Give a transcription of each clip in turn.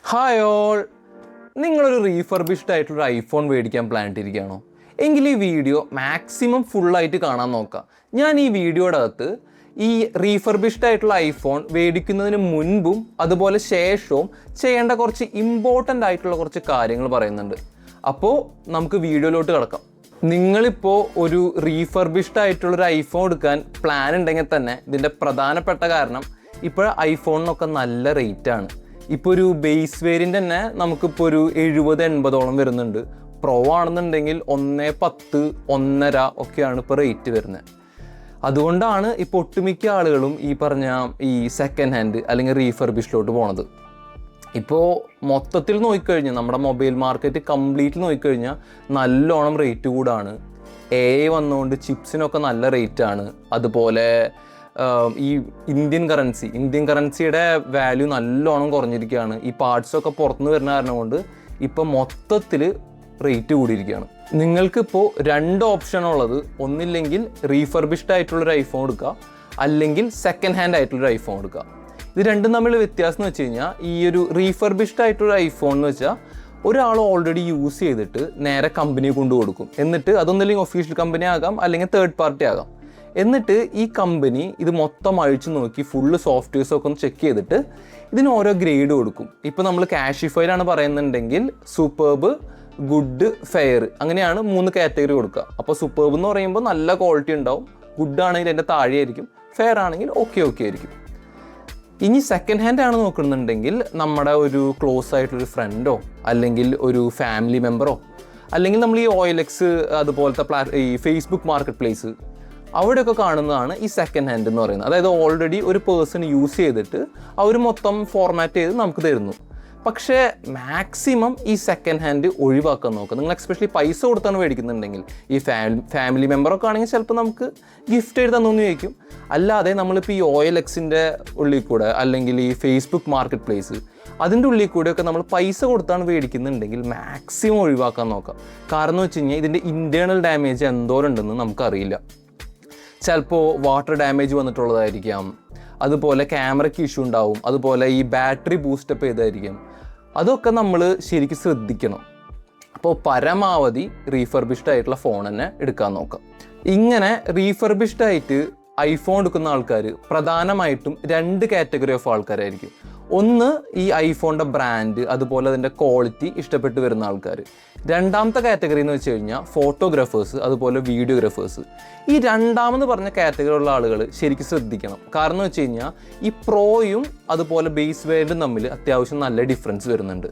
Hi all, നിങ്ങളൊരു refurbished ആയിട്ടുള്ള iPhone മേടിക്കാൻ പ്ലാൻ ഇട്ടിരിക്കുകയാണോ? എങ്കിൽ ഈ വീഡിയോ മാക്സിമം ഫുള്ളായിട്ട് കാണാൻ നോക്കുക. ഞാൻ ഈ വീഡിയോയുടെ അകത്ത് ഈ റീഫർബിഷ്ഡ് ആയിട്ടുള്ള ഐഫോൺ മേടിക്കുന്നതിന് മുൻപും അതുപോലെ ശേഷവും ചെയ്യേണ്ട കുറച്ച് ഇമ്പോർട്ടൻ്റ് ആയിട്ടുള്ള കുറച്ച് കാര്യങ്ങൾ പറയുന്നുണ്ട്. അപ്പോൾ നമുക്ക് വീഡിയോയിലോട്ട് കിടക്കാം. നിങ്ങളിപ്പോൾ ഒരു റീഫർബിഷ്ഡ് ആയിട്ടുള്ളൊരു ഐഫോൺ എടുക്കാൻ പ്ലാൻ ഉണ്ടെങ്കിൽ തന്നെ ഇതിൻ്റെ പ്രധാനപ്പെട്ട കാരണം ഇപ്പോൾ ഐഫോണിനൊക്കെ നല്ല റേറ്റാണ്. ഇപ്പോൾ ഒരു ബേസ് വേരിയൻ്റ് തന്നെ നമുക്കിപ്പോൾ ഒരു 70-80 വരുന്നുണ്ട്. പ്രോ ആണെന്നുണ്ടെങ്കിൽ 1.10, 1.5 ഒക്കെയാണ് ഇപ്പോൾ റേറ്റ് വരുന്നത്. അതുകൊണ്ടാണ് ഇപ്പോൾ ഒട്ടുമിക്ക ആളുകളും ഈ പറഞ്ഞ ഈ സെക്കൻഡ് ഹാൻഡ് അല്ലെങ്കിൽ റീഫർബിഷ്ഡിലോട്ട് പോണത്. ഇപ്പോൾ മൊത്തത്തിൽ നോക്കിക്കഴിഞ്ഞാൽ നമ്മുടെ മൊബൈൽ മാർക്കറ്റ് കംപ്ലീറ്റ് നോക്കിക്കഴിഞ്ഞാൽ നല്ലോണം റേറ്റ് കൂടാണ്. AI വന്നുകൊണ്ട് ചിപ്സിനൊക്കെ നല്ല റേറ്റാണ്. അതുപോലെ ഈ ഇന്ത്യൻ കറൻസിയുടെ വാല്യൂ നല്ലോണം കുറഞ്ഞിരിക്കുകയാണ്. ഈ പാർട്സൊക്കെ പുറത്തുനിന്ന് വരുന്ന കാരണം കൊണ്ട് ഇപ്പം മൊത്തത്തിൽ റേറ്റ് കൂടിയിരിക്കുകയാണ്. നിങ്ങൾക്കിപ്പോൾ 2 ഓപ്ഷനുള്ളത്. ഒന്നില്ലെങ്കിൽ റീഫർബിഷ്ഡ് ആയിട്ടുള്ളൊരു ഐഫോൺ എടുക്കുക, അല്ലെങ്കിൽ സെക്കൻഡ് ഹാൻഡ് ആയിട്ടുള്ളൊരു ഐഫോൺ എടുക്കുക. ഇത് രണ്ടും തമ്മിലുള്ള വ്യത്യാസം എന്ന് വെച്ച് കഴിഞ്ഞാൽ, ഈ ഒരു റീഫർബിഷ്ഡ് ആയിട്ടുള്ള ഐഫോൺ എന്ന് വെച്ചാൽ ഒരാൾ ഓൾറെഡി യൂസ് ചെയ്തിട്ട് നേരെ കമ്പനി കൊണ്ടു കൊടുക്കും. എന്നിട്ട് അതൊന്നില്ലെങ്കിൽ ഒഫീഷ്യൽ കമ്പനി ആകാം, അല്ലെങ്കിൽ തേർഡ് പാർട്ടി ആകാം. എന്നിട്ട് ഈ കമ്പനി ഇത് മൊത്തം അഴിച്ചു നോക്കി ഫുള്ള് സോഫ്റ്റ്വെയർസൊക്കെ ഒന്ന് ചെക്ക് ചെയ്തിട്ട് ഇതിന് ഓരോ ഗ്രേഡ് കൊടുക്കും. ഇപ്പോൾ നമ്മൾ കാഷിഫൈലാണ് പറയുന്നുണ്ടെങ്കിൽ സൂപ്പർബ്, ഗുഡ്, ഫെയർ, അങ്ങനെയാണ് 3 കാറ്റഗറി കൊടുക്കുക. അപ്പോൾ സൂപ്പർബ് എന്ന് പറയുമ്പോൾ നല്ല ക്വാളിറ്റി ഉണ്ടാവും, ഗുഡ് ആണെങ്കിൽ അതിൻ്റെ താഴെയായിരിക്കും, ഫെയർ ആണെങ്കിൽ ഓക്കെ ആയിരിക്കും. ഇനി സെക്കൻഡ് ഹാൻഡ് ആണ് നോക്കുന്നുണ്ടെങ്കിൽ നമ്മുടെ ഒരു ക്ലോസ് ആയിട്ടൊരു ഫ്രണ്ടോ അല്ലെങ്കിൽ ഒരു ഫാമിലി മെമ്പറോ അല്ലെങ്കിൽ നമ്മൾ ഈ OLX അതുപോലത്തെ ഈ ഫേസ്ബുക്ക് മാർക്കറ്റ് പ്ലേസ് അവിടെയൊക്കെ കാണുന്നതാണ് ഈ സെക്കൻഡ് ഹാൻഡ് എന്ന് പറയുന്നത്. അതായത് ഓൾറെഡി ഒരു പേഴ്സൺ യൂസ് ചെയ്തിട്ട് അവർ മൊത്തം ഫോർമാറ്റ് ചെയ്ത് നമുക്ക് തരുന്നു. പക്ഷേ മാക്സിമം ഈ സെക്കൻഡ് ഹാൻഡ് ഒഴിവാക്കാൻ നോക്കുക. നിങ്ങൾ എക്സ്പെഷ്യലി പൈസ കൊടുത്താണ് മേടിക്കുന്നുണ്ടെങ്കിൽ, ഈ ഫാമിലി മെമ്പറൊക്കെ ആണെങ്കിൽ ചിലപ്പോൾ നമുക്ക് ഗിഫ്റ്റ് ആയിട്ട് തന്നൊന്നും ചോദിക്കും. അല്ലാതെ നമ്മളിപ്പോൾ ഈ OLXൻ്റെ ഉള്ളിൽ കൂടെ അല്ലെങ്കിൽ ഈ ഫേസ്ബുക്ക് മാർക്കറ്റ് പ്ലേസ് അതിൻ്റെ ഉള്ളിൽ കൂടെയൊക്കെ നമ്മൾ പൈസ കൊടുത്താണ് മേടിക്കുന്നുണ്ടെങ്കിൽ മാക്സിമം ഒഴിവാക്കാൻ നോക്കാം. കാരണം എന്ന് വെച്ച് കഴിഞ്ഞാൽ ഇതിൻ്റെ ഇൻറ്റേർണൽ ഡാമേജ് എന്തോരം ഉണ്ടെന്ന് നമുക്കറിയില്ല. ചിലപ്പോൾ വാട്ടർ ഡാമേജ് വന്നിട്ടുള്ളതായിരിക്കാം, അതുപോലെ ക്യാമറയ്ക്ക് ഇഷ്യൂ ഉണ്ടാവും, അതുപോലെ ഈ ബാറ്ററി ബൂസ്റ്റപ്പ് ചെയ്തായിരിക്കും. അതൊക്കെ നമ്മൾ ശരിക്കും ശ്രദ്ധിക്കണം. അപ്പോൾ പരമാവധി റീഫർബിഷ്ഡ് ആയിട്ടുള്ള ഫോൺ തന്നെ എടുക്കാൻ നോക്കാം. ഇങ്ങനെ റീഫർബിഷ്ഡ് ആയിട്ട് ഐഫോൺ എടുക്കുന്ന ആൾക്കാർ പ്രധാനമായിട്ടും 2 കാറ്റഗറി ഓഫ് ആൾക്കാരായിരിക്കും. ഒന്ന് ഈ ഐഫോണിൻ്റെ ബ്രാൻഡ് അതുപോലെ അതിൻ്റെ ക്വാളിറ്റി ഇഷ്ടപ്പെട്ട് വരുന്ന ആൾക്കാർ. രണ്ടാമത്തെ കാറ്റഗറി എന്ന് വെച്ച് കഴിഞ്ഞാൽ ഫോട്ടോഗ്രാഫേഴ്സ് അതുപോലെ വീഡിയോഗ്രാഫേഴ്സ്. ഈ രണ്ടാമത് പറഞ്ഞ കാറ്റഗറി ഉള്ള ആളുകൾ ശരിക്കും ശ്രദ്ധിക്കണം. കാരണം എന്ന് വെച്ച് കഴിഞ്ഞാൽ ഈ പ്രോയും അതുപോലെ ബേസ് വേരിയൻറ്റും തമ്മിൽ അത്യാവശ്യം നല്ല ഡിഫറൻസ് വരുന്നുണ്ട്.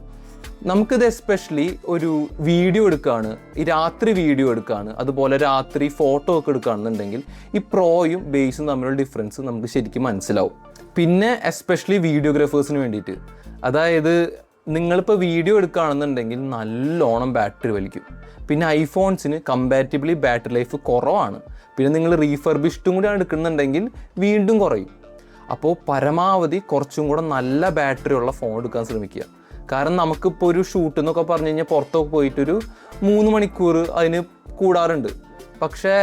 നമുക്കിത് എസ്പെഷ്യലി ഒരു വീഡിയോ എടുക്കുകയാണ്, ഈ രാത്രി വീഡിയോ എടുക്കുകയാണ്, അതുപോലെ രാത്രി ഫോട്ടോ ഒക്കെ എടുക്കുകയാണെന്നുണ്ടെങ്കിൽ ഈ പ്രോയും ബേസും തമ്മിലുള്ള ഡിഫറൻസ് നമുക്ക് ശരിക്കും മനസ്സിലാവും. പിന്നെ എസ്പെഷ്യലി വീഡിയോഗ്രാഫേഴ്സിന് വേണ്ടിയിട്ട്, അതായത് നിങ്ങളിപ്പോൾ വീഡിയോ എടുക്കുകയാണെന്നുണ്ടെങ്കിൽ നല്ലോണം ബാറ്ററി വലിക്കും. പിന്നെ ഐഫോൺസിന് കമ്പാരിറ്റീവ്ലി ബാറ്ററി ലൈഫ് കുറവാണ്. പിന്നെ നിങ്ങൾ റീഫർബിഷ്ഡും കൂടിയാണ് എടുക്കുന്നുണ്ടെങ്കിൽ വീണ്ടും കുറയും. അപ്പോൾ പരമാവധി കുറച്ചും കൂടെ നല്ല ബാറ്ററി ഉള്ള ഫോൺ എടുക്കാൻ ശ്രമിക്കുക. കാരണം നമുക്കിപ്പോൾ ഒരു ഷൂട്ട് എന്നൊക്കെ പറഞ്ഞു കഴിഞ്ഞാൽ പുറത്തൊക്കെ പോയിട്ടൊരു 3 മണിക്കൂർ അതിന് കൂടാറുണ്ട്. പക്ഷേ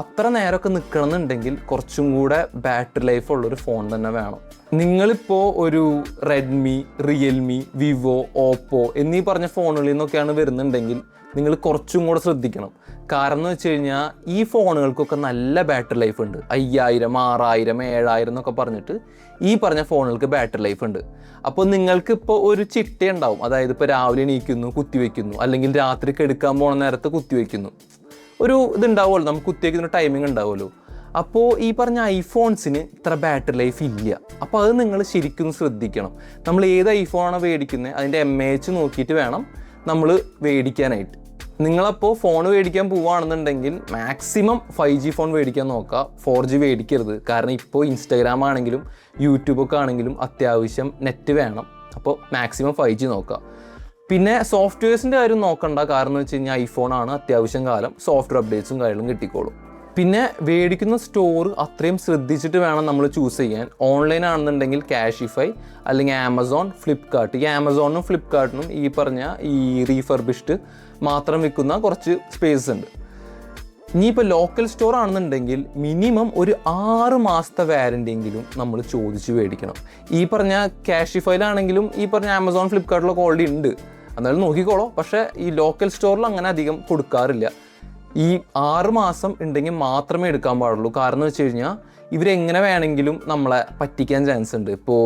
അത്ര നേരമൊക്കെ നിൽക്കണമെന്നുണ്ടെങ്കിൽ കുറച്ചും കൂടെ ബാറ്ററി ലൈഫ് ഉള്ളൊരു ഫോൺ തന്നെ വേണം. നിങ്ങളിപ്പോൾ ഒരു റെഡ്മി, റിയൽമി, വിവോ, ഓപ്പോ എന്നീ പറഞ്ഞ ഫോണുകളിൽ നിന്നൊക്കെയാണ് വരുന്നുണ്ടെങ്കിൽ നിങ്ങൾ കുറച്ചും കൂടെ ശ്രദ്ധിക്കണം. കാരണം എന്ന് വെച്ച് കഴിഞ്ഞാൽ ഈ ഫോണുകൾക്കൊക്കെ നല്ല ബാറ്ററി ലൈഫ് ഉണ്ട്. 5000, 6000, 7000 എന്നൊക്കെ പറഞ്ഞിട്ട് ഈ പറഞ്ഞ ഫോണുകൾക്ക് ബാറ്ററി ലൈഫ് ഉണ്ട്. അപ്പോൾ നിങ്ങൾക്കിപ്പോൾ ഒരു ചിട്ട ഉണ്ടാവും. അതായത് ഇപ്പോൾ രാവിലെ എണീക്കുന്നു, കുത്തിവെക്കുന്നു, അല്ലെങ്കിൽ രാത്രി എടുക്കാൻ പോണ നേരത്ത് കുത്തിവെക്കുന്നു. ഒരു ഇതുണ്ടാവുമല്ലോ, നമുക്ക് കുത്തിവെക്കുന്ന ടൈമിംഗ് ഉണ്ടാവുമല്ലോ. അപ്പോൾ ഈ പറഞ്ഞ ഐഫോൺസിന് ഇത്ര ബാറ്ററി ലൈഫ് ഇല്ല. അപ്പോൾ അത് നിങ്ങൾ ശരിക്കും ശ്രദ്ധിക്കണം. നമ്മൾ ഏത് ഐഫോണാണ് മേടിക്കുന്നത് അതിൻ്റെ MAH നോക്കിയിട്ട് വേണം നമ്മൾ മേടിക്കാനായിട്ട്. നിങ്ങളപ്പോൾ ഫോൺ മേടിക്കാൻ പോവുകയാണെന്നുണ്ടെങ്കിൽ മാക്സിമം 5G ഫോൺ മേടിക്കാൻ നോക്കുക, 4G മേടിക്കരുത്. കാരണം ഇപ്പോൾ ഇൻസ്റ്റാഗ്രാം ആണെങ്കിലും യൂട്യൂബൊക്കെ ആണെങ്കിലും അത്യാവശ്യം നെറ്റ് വേണം. അപ്പോൾ മാക്സിമം 5G നോക്കുക. പിന്നെ സോഫ്റ്റ്വെയർസിൻ്റെ കാര്യം നോക്കണ്ട. കാരണം എന്ന് വെച്ച് കഴിഞ്ഞാൽ ഐഫോണാണ്, അത്യാവശ്യം കാലം സോഫ്റ്റ്വെയർ അപ്ഡേറ്റ്സും കാര്യങ്ങളും കിട്ടിക്കോളും. പിന്നെ മേടിക്കുന്ന സ്റ്റോർ അത്രയും ശ്രദ്ധിച്ചിട്ട് വേണം നമ്മൾ ചൂസ് ചെയ്യാൻ. ഓൺലൈൻ ആണെന്നുണ്ടെങ്കിൽ കാഷിഫൈ അല്ലെങ്കിൽ ആമസോൺ, ഫ്ലിപ്കാർട്ട്. ഈ ആമസോണിനും ഫ്ലിപ്കാർട്ടിനും ഈ പറഞ്ഞ ഈ റീഫർബിഷ്ഡ് മാത്രം വിൽക്കുന്ന കുറച്ച് സ്പേസ് ഉണ്ട്. ഇനിയിപ്പോൾ ലോക്കൽ സ്റ്റോർ ആണെന്നുണ്ടെങ്കിൽ മിനിമം ഒരു 6 മാസത്തെ വാറൻറ്റി എങ്കിലും നമ്മൾ ചോദിച്ച് മേടിക്കണം. ഈ പറഞ്ഞ കാഷിഫൈലാണെങ്കിലും ഈ പറഞ്ഞ ആമസോൺ ഫ്ലിപ്കാർട്ടിലൊക്കെ ഓൾറെഡി ഉണ്ട്, എന്നാലും നോക്കിക്കോളോ. പക്ഷേ ഈ ലോക്കൽ സ്റ്റോറിൽ അങ്ങനെ അധികം കൊടുക്കാറില്ല. ഈ 6 മാസം ഉണ്ടെങ്കിൽ മാത്രമേ എടുക്കാൻ പാടുള്ളൂ. കാരണം എന്ന് വെച്ച് കഴിഞ്ഞാൽ ഇവരെങ്ങനെ വേണമെങ്കിലും നമ്മളെ പറ്റിക്കാൻ ചാൻസ് ഉണ്ട്. ഇപ്പോൾ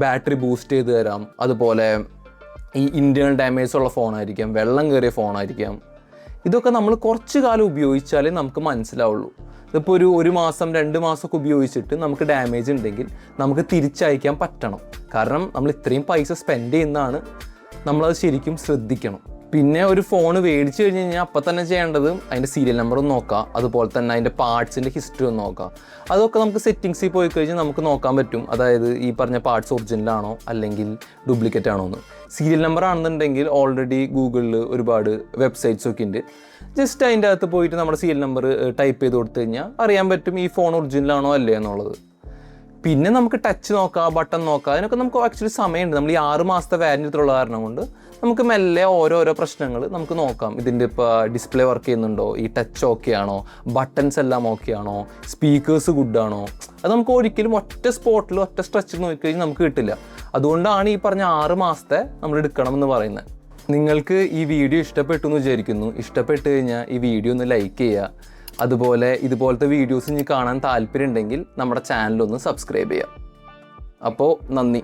ബാറ്ററി ബൂസ്റ്റ് ചെയ്ത് തരാം, അതുപോലെ ഈ ഇൻറ്റേർണൽ ഡാമേജ് ഉള്ള ഫോണായിരിക്കാം, വെള്ളം കയറിയ ഫോണായിരിക്കാം. ഇതൊക്കെ നമ്മൾ കുറച്ച് കാലം ഉപയോഗിച്ചാലേ നമുക്ക് മനസ്സിലാവുള്ളൂ. ഇതിപ്പോൾ ഒരു മാസം 2 മാസമൊക്കെ ഉപയോഗിച്ചിട്ട് നമുക്ക് ഡാമേജ് ഉണ്ടെങ്കിൽ നമുക്ക് തിരിച്ചയക്കാൻ പറ്റണം. കാരണം നമ്മൾ ഇത്രയും പൈസ സ്പെൻഡ് ചെയ്യുന്നതാണ്, നമ്മളത് ശരിക്കും ശ്രദ്ധിക്കണം. പിന്നെ ഒരു ഫോൺ മേടിച്ച് കഴിഞ്ഞ് കഴിഞ്ഞാൽ അപ്പം തന്നെ ചെയ്യേണ്ടത് അതിൻ്റെ സീരിയൽ നമ്പർ ഒന്ന് നോക്കാം, അതുപോലെ തന്നെ അതിൻ്റെ പാർട്സിൻ്റെ ഹിസ്റ്ററി ഒന്ന് നോക്കാം. അതൊക്കെ നമുക്ക് സെറ്റിങ്സിൽ പോയി കഴിഞ്ഞാൽ നമുക്ക് നോക്കാൻ പറ്റും. അതായത് ഈ പറഞ്ഞ പാർട്സ് ഒറിജിനലാണോ അല്ലെങ്കിൽ ഡ്യൂപ്ലിക്കേറ്റ് ആണോ എന്ന്. സീരിയൽ നമ്പർ ആണെന്നുണ്ടെങ്കിൽ ഓൾറെഡി ഗൂഗിളിൽ ഒരുപാട് വെബ്സൈറ്റ്സ് ഒക്കെ ഉണ്ട്. ജസ്റ്റ് അതിൻ്റെ അകത്ത് പോയിട്ട് നമ്മുടെ സീരിയൽ നമ്പർ ടൈപ്പ് ചെയ്ത് കൊടുത്തു കഴിഞ്ഞാൽ അറിയാൻ പറ്റും ഈ ഫോൺ ഒറിജിനലാണോ അല്ലേ എന്നുള്ളത്. പിന്നെ നമുക്ക് ടച്ച് നോക്കാം, ബട്ടൺ നോക്കാം, അതിനൊക്കെ നമുക്ക് ആക്ച്വലി സമയമുണ്ട്. നമ്മൾ ഈ 6 മാസത്തെ വാറൻറ്റി ഉള്ള കാരണം കൊണ്ട് നമുക്ക് മെല്ലെ ഓരോരോ പ്രശ്നങ്ങൾ നമുക്ക് നോക്കാം. ഇതിൻ്റെ ഇപ്പോൾ ഡിസ്പ്ലേ വർക്ക് ചെയ്യുന്നുണ്ടോ, ഈ ടച്ച് ഓക്കെ ആണോ, ബട്ടൺസ് എല്ലാം ഓക്കെ ആണോ, സ്പീക്കേഴ്സ് ഗുഡാണോ, അത് നമുക്ക് ഒരിക്കലും ഒറ്റ സ്പോട്ടിൽ ഒറ്റ സ്ട്രെച്ചിൽ നോക്കിക്കഴിഞ്ഞാൽ നമുക്ക് കിട്ടില്ല. അതുകൊണ്ടാണ് ഈ പറഞ്ഞ 6 മാസത്തെ നമ്മൾ എടുക്കണമെന്ന് പറയുന്നത്. നിങ്ങൾക്ക് ഈ വീഡിയോ ഇഷ്ടപ്പെട്ടു എന്ന് വിചാരിക്കുന്നു. ഇഷ്ടപ്പെട്ട് കഴിഞ്ഞാൽ ഈ വീഡിയോ ഒന്ന് ലൈക്ക് ചെയ്യുക. അതുപോലെ ഇതുപോലത്തെ വീഡിയോസ് ഇനി കാണാൻ താല്പര്യം ഉണ്ടെങ്കിൽ നമ്മുടെ ചാനലൊന്ന് സബ്സ്ക്രൈബ് ചെയ്യുക. അപ്പോൾ നന്ദി.